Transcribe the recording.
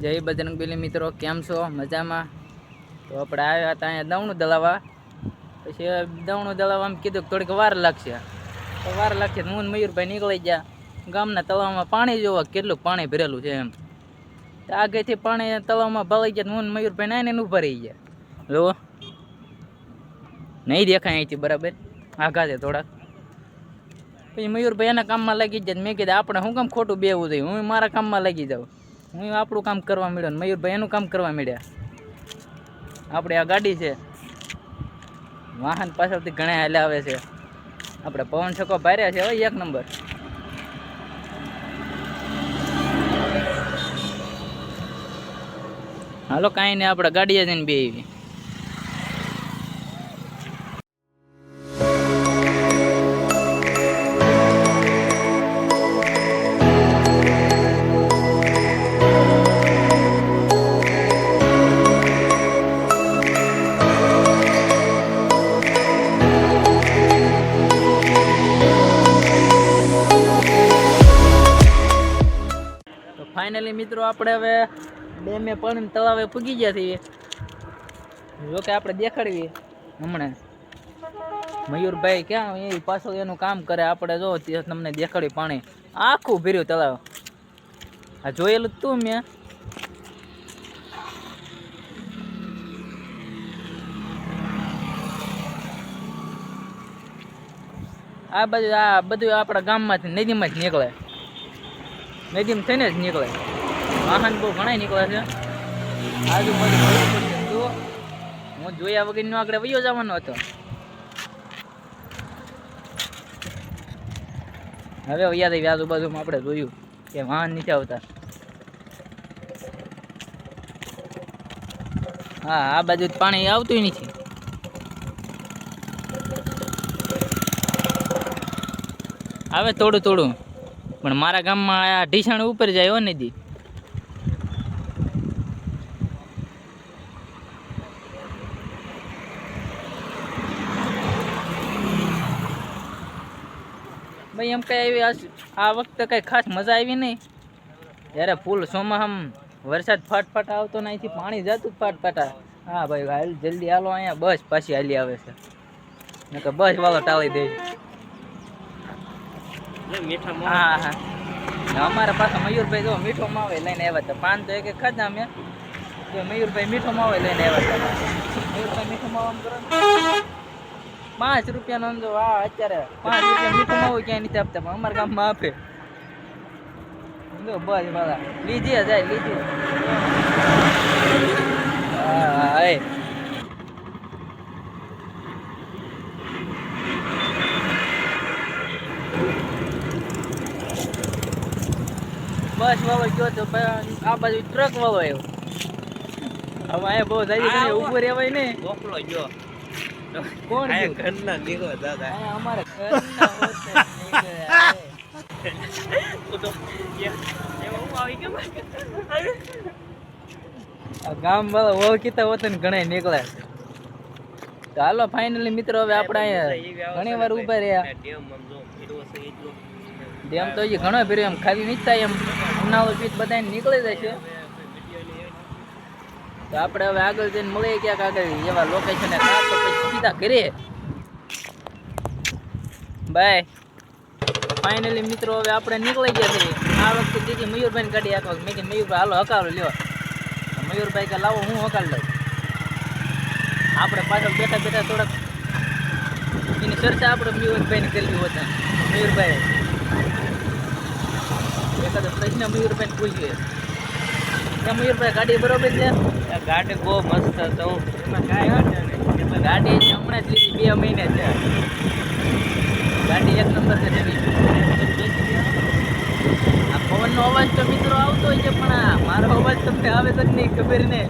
જય બજરંગબલી મિત્રો, કેમ છો? મજામાં? તો આપણે આવ્યા હતા અહીંયા દવણું દળાવવા. પછી દવણું દળાવવામાં કીધું થોડીક વાર લાગશે, તો વાર લાગશે. હું મયુરભાઈ નીકળી ગયા. ગામના તળાવમાં પાણી જોવા કેટલું પાણી ભરેલું છે એમ. આગળથી પાણી તળાવમાં ભરાઈ ગયા. હું મયુરભાઈ નાઈને ઊભા રહી ગયા. જો નહીં દેખાય અહીંથી બરાબર, આઘા છે થોડાક. પછી મયુરભાઈ એના કામમાં લાગી જાય. મેં કીધું આપણે શું કામ ખોટું બેવું જોઈએ, હું મારા કામમાં લાગી જાઉં. હું આપણું કામ કરવા મળ્યો ને મયુરભાઈ એનું કામ કરવા મળ્યા. આપણે આ ગાડી છે, વાહન પાછળથી ઘણા હાલે આવે છે. આપણે પવન છકો ભાર્યા છે હવે 1 નંબર. હાલો કાંઈ નહીં, આપણે ગાડીએ જઈને બે આવી. ફાઇનલી મિત્રો આપણે હવે ડેમે પાણી તળાવે પૂગી ગયા છીએ. જોકે આપણે દેખાડવી હમણાં મયુરભાઈ ક્યાં એ પાછળ એનું કામ કરે. આપણે જો તમને દેખાડવી પાણી આખું ભર્યું તળાવ. આ જોયેલું જ તું મેં. આ બધું આપણા ગામમાંથી નદીમાં જ નીકળે. નદીમાં થઈને જ નીકળે. વાહન બહુ ઘણા નીકળે છે. આજુબાજુ હું જોયા વગરનો આગળ વયો જવાનો હતો. હવે યાદ આવી આજુબાજુમાં આપણે જોયું કે વાહન નીચે આવતા. હા, આ બાજુ પાણી આવતું નથી. આવે થોડું થોડું, પણ મારા ગામમાં આ ઢીસાણ ઉપર જાય હો નદી. ભાઈ એમ કઈ આવી આ વખતે કઈ ખાસ મજા આવી નહીં. જ્યારે ફૂલ સોમાહમ વરસાદ ફાટફાટ આવતો ને અહીંથી પાણી જતું ફાટફાટા. હા ભાઈ હાલ જલ્દી હાલો, અહીંયા બસ પાછી હાલી આવે છે. નકર બસ વાળો ટાળી દે. હા હા, અમારા પાસે મયુરભાઈ જો મીઠો માવે લઈને આવ્યા હતા. 5 તો એક ખાધા અમે. તો મયુરભાઈ મીઠો માવે લઈને આવ્યા હતા. મયુરભાઈ મીઠો માવા કરો 5 રૂપિયાનો સમજો. હા, અત્યારે 5 રૂપિયા મીઠો માવો ક્યાંય નથી આપતા, પણ અમારા ગામમાં આપે. બસ વાળા લીધે જાય લીધે. હા એ બસ વાળો ગયો તો આ બાજુ ટ્રક વાળો આવ્યો. હવે અહીંયા બહુ જાય ઉભો રહેવાય ને. ગોખલો ગયો. કોણ ઘરના નીકળો દાદા? અમારા ઘરના ગામ વાળા ઓળખીતા હોત ને ઘણા નીકળે. તો હાલો ફાઇનલી મિત્રો હવે આપણે અહીંયા ઘણી વાર ઉભા રહ્યા. ડેમ તો હજી ઘણો ભર્યો, એમ ખાલી નહીં થાય. એમ ઉનાળો પીત બધા નીકળી જાય છે. તો આપણે હવે આગળ જઈને મળીએ ક્યાંક આગળ એવા લોકેશને. તો પછી સીધા ઘરે બાય. ફાઇનલી મિત્રો હવે આપણે નીકળી ગયા છીએ. આ વખતે દીદી મયુરભાઈ ગાડી હાંકવા. મેં કીધું મયુરભાઈ હાલો હકાલો લ્યો. મયુરભાઈ કે લાવો હું હકાલ લઉં. આપણે પાછળ બેઠા બેઠા થોડાક એની ચર્ચા આપણે મયુરભાઈને કરવી હોત. મયુરભાઈ એકાદો પ્રશ્ન મયુરભાઈને પૂછીએ. ત્યાં મયુરભાઈ ગાડી બરોબર છે? ગાડી બહુ મસ્ત હતો. એમાં કાંઈ વાંધો નહીં. ગાડી હમણાં જ લીધી 2 મહિને છે. ગાડી 1 નંબર છે. આ પવનનો અવાજ તો મિત્રો આવતો હોય છે, પણ આ મારો અવાજ તમને આવે તો નહીં ખબર ને.